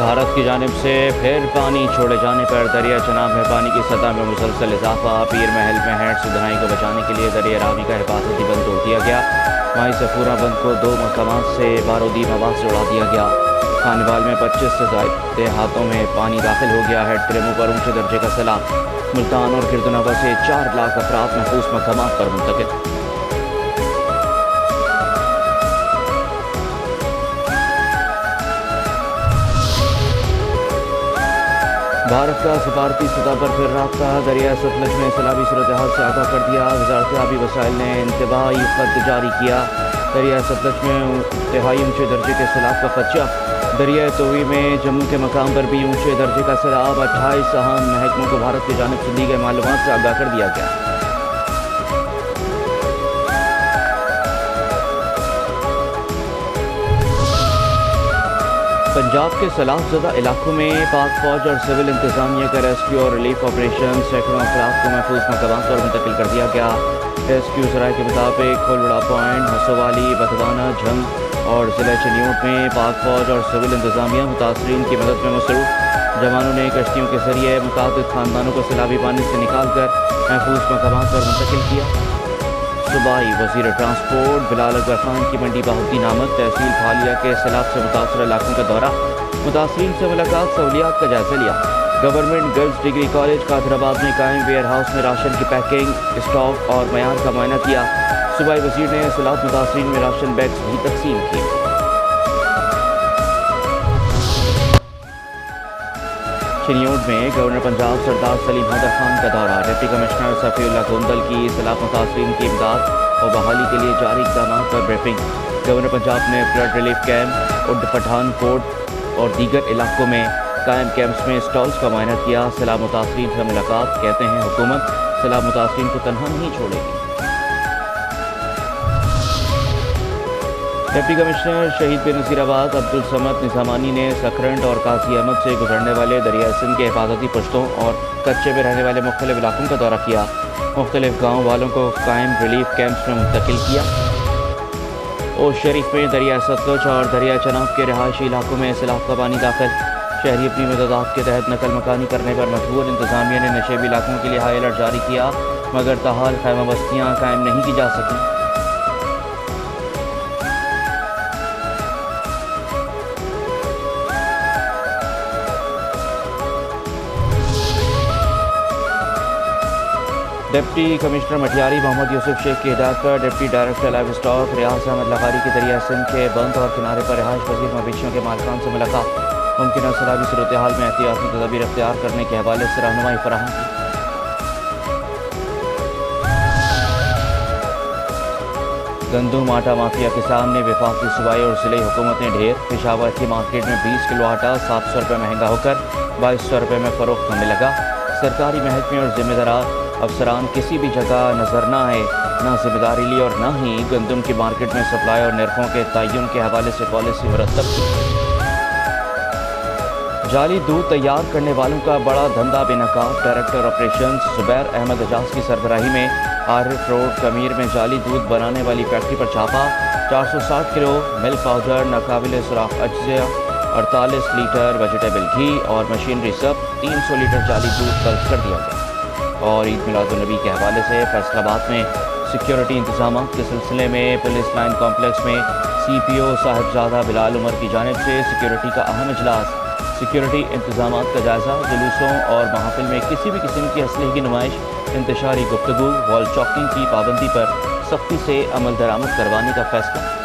بھارت کی جانب سے پھر پانی چھوڑے جانے پر دریا چناب میں پانی کی سطح میں مسلسل اضافہ۔ پیر محل میں ہیڈ سدھائی کو بچانے کے لیے دریا راوی کا حفاظتی بند توڑ دیا گیا۔ مائی سفورہ بند کو 2 مقامات سے بارودی مواد سے اڑا دیا گیا۔ خانوال میں 25 سے زائد دیہاتوں میں پانی داخل ہو گیا۔ ہیڈ کرموں پر اونچے درجے کا سیلاب۔ ملتان اور گردنوا سے 4 لاکھ افراد محفوظ مقامات پر منتقل۔ بھارت کا سفارتی سطح پر پھر رابطہ۔ دریائے ستلج میں سیلابی صورتحال سے آگاہ کر دیا۔ وزارت آبی وسائل نے انتباہی خط جاری کیا۔ دریائے ستلج میں انتہائی اونچے درجے کے سیلاب کا خدشہ۔ دریائے توی میں جموں کے مقام پر بھی اونچے درجے کا سیلاب۔ 28 اہم محکموں کو بھارت کی جانب سے دی گئی معلومات سے آگاہ کر دیا گیا۔ پنجاب کے سیلاب زدہ علاقوں میں پاک فوج اور سول انتظامیہ کا ریسکیو اور ریلیف آپریشن۔ سینکڑوں افراد کو محفوظ مقامات پر منتقل کر دیا گیا۔ ریسکیو ذرائع کے مطابق کھولوڑا پوائنٹ، ہسووالی، بتوانا، جھنگ اور ضلع چنیوٹ میں پاک فوج اور سول انتظامیہ متاثرین کی مدد میں مصروف۔ جوانوں نے کشتیوں کے ذریعے متعدد خاندانوں کو سیلابی پانی سے نکال کر محفوظ مقامات پر منتقل کیا۔ صوبائی وزیر ٹرانسپورٹ بلال اکبر خان کی منڈی بہاؤدین آمد۔ تحصیل پھالیا کے سیلاب سے متاثرہ علاقوں کا دورہ۔ متاثرین سے ملاقات، سہولیات کا جائزہ لیا۔ Government girls degree college Qadirabad میں قائم ویئر ہاؤس میں راشن کی پیکنگ، اسٹاک اور معیار کا معائنہ کیا۔ صوبائی وزیر نے سیلاب متاثرین میں راشن بیگز بھی تقسیم کیے۔ چنیوٹ میں گورنر پنجاب سردار سلیم حیدر خان کا دورہ۔ ڈپٹی کمشنر صفی اللہ گوندل کی سیلاب متاثرین کی امداد اور بحالی کے لیے جاری اقدامات پر بریفنگ۔ گورنر پنجاب نے فلڈ ریلیف کیمپ، اڈ پٹھان کوٹ اور دیگر علاقوں میں قائم کیمپس میں اسٹالز کا معائنہ کیا۔ سیلاب متاثرین سے ملاقات، کہتے ہیں حکومت سیلاب متاثرین کو تنہا نہیں چھوڑے گی۔ ڈپٹی کمشنر شہید بن نصیر آباد عبدالصمد نظامانی نے سکھرنڈ اور قاضی احمد سے گزرنے والے دریائے سندھ کے حفاظتی پشتوں اور کچے میں رہنے والے مختلف علاقوں کا دورہ کیا۔ مختلف گاؤں والوں کو قائم ریلیف کیمپس میں منتقل کیا۔ اوش شریف میں دریائے ستلج اور دریائے چناب کے رہائشی علاقوں میں سیلاب کا پانی داخل۔ شہری اپنی مدادات کے تحت نقل مکانی کرنے پر مجبور۔ انتظامیہ نے نشیبی علاقوں کے لیے ہائی الرٹ جاری کیا، مگر تاحال خیمہ بستیاں قائم نہیں کی جا سکیں۔ ڈپٹی کمشنر مٹیاری محمد یوسف شیخ کی ہدایت پر deputy director live stock Riyaz Ahmad لغاری کے دریائے سندھ کے بند اور کنارے پر رہائش پذیر مویشیوں کے مالکان سے ملاقات۔ ممکنہ سیلابی صورتحال میں احتیاطی تدابیر اختیار کرنے کے حوالے سے رہنمائی فراہم کی۔ گندم آٹا مافیا کے سامنے وفاقی صوبائی اور ضلعی حکومتیں ڈھیر۔ پشاور کی مارکیٹ میں 20 کلو آٹا 700 روپے مہنگا ہو کر 2200 روپے میں فروخت ہونے لگا۔ سرکاری محکمے اور ذمہ دار افسران کسی بھی جگہ نظر نہ آئے، نہ ذمہ داری لی اور نہ ہی گندم کی مارکیٹ میں سپلائی اور نرخوں کے تعین کے حوالے سے پالیسی مرتب کی۔ جعلی دودھ تیار کرنے والوں کا بڑا دھندا بے نقاب۔ ڈائریکٹر آپریشنز زبیر احمد اجاز کی سربراہی میں عارف روڈ کمیر میں جعلی دودھ بنانے والی فیکٹری پر چھاپا۔ 460 کلو ملک پاؤڈر، ناقابل سراغ اجزاء 48 لیٹر ویجیٹیبل گھی اور مشینری سب 300 لیٹر جعلی دودھ قبض کر دیا گیا۔ اور عید میلاد النبی کے حوالے سے فیصل آباد میں سیکیورٹی انتظامات کے سلسلے میں پولیس لائن کمپلیکس میں سی پی او صاحبزادہ بلال عمر کی جانب سے سیکیورٹی کا اہم اجلاس۔ سیکیورٹی انتظامات کا جائزہ۔ جلوسوں اور محافل میں کسی بھی قسم کی اسلحے کی نمائش، انتشاری گفتگو، وال چاکنگ کی پابندی پر سختی سے عمل درآمد کروانے کا فیصلہ۔